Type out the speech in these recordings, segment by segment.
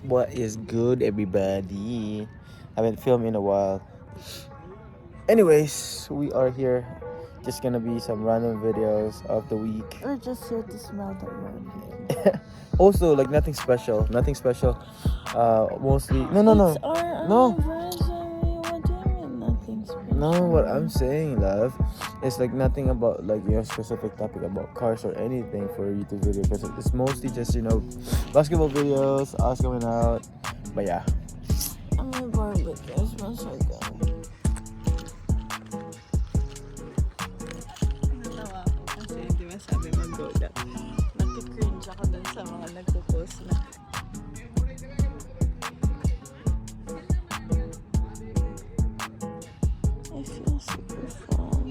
What is good, everybody? Haven't filmed in a while. Anyways, we are here. Just gonna be some random videos of the week. We're just here to smell the barbecue. Also, like nothing special. Nothing special. Mostly. No. It's our No. anniversary. What do you mean nothing special? No, what I'm saying, love, is like nothing about like specific topic about cars or anything for you to video because it's mostly just basketball videos, us going out. But yeah. Ang may barbecue. It smells so good. Natawa ako kasi di ba sabi mag-go that. Nag-cringe ako dun sa mga nagpo-post na. I feel super full.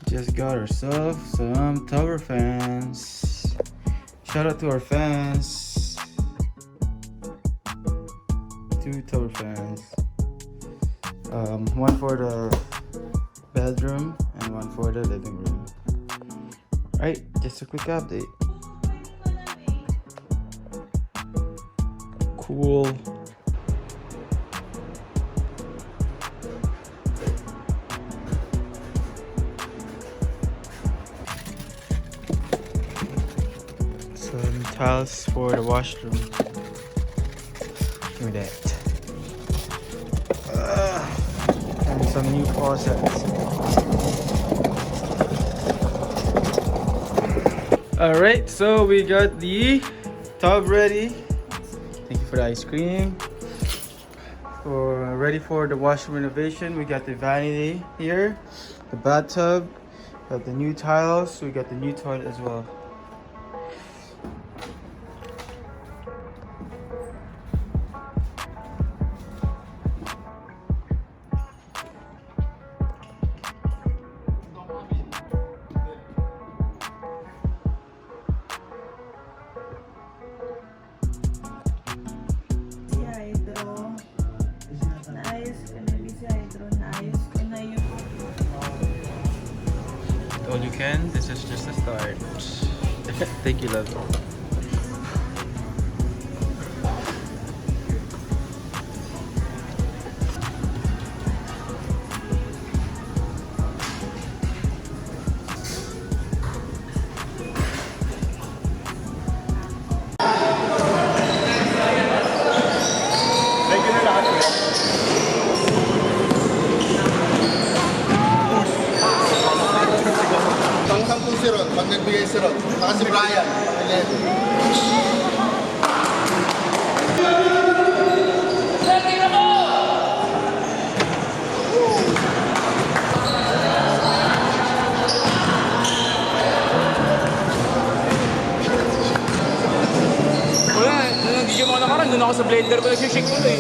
Just got ourselves some tower fans. Shout out to our fans. 2 tower fans. One for the bedroom and one for the living room. Alright, just a quick update. Cool. Some tiles for the washroom. Give me that. And some new faucets. Alright, so we got the tub ready. Thank you for the ice cream. Ready for the washroom renovation. We got the vanity here, the bathtub, got the new tiles, we got the new toilet as well. All you can. This is just a start. Thank you, love. Pang-10 sirot, pag nagbigay sirot. Saka si Brian, pang-11. Wala, nung nag-gym ako nakaraan, doon ako sa blender ko nag-shake ko eh.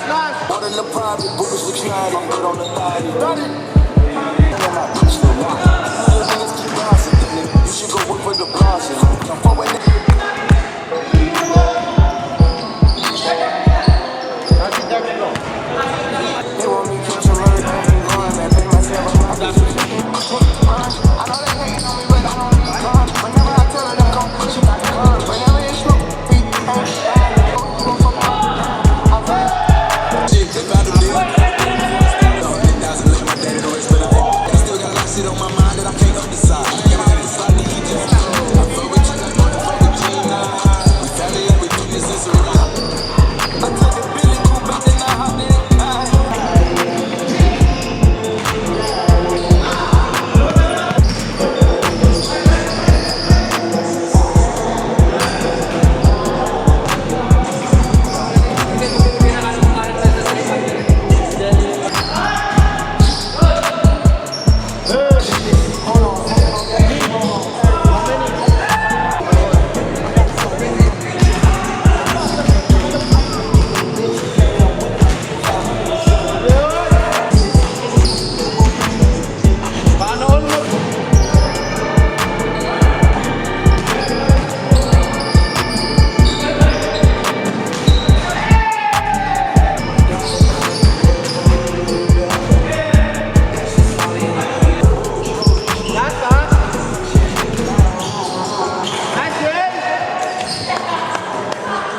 Last. More than the private, bookers looking at it, good on the body.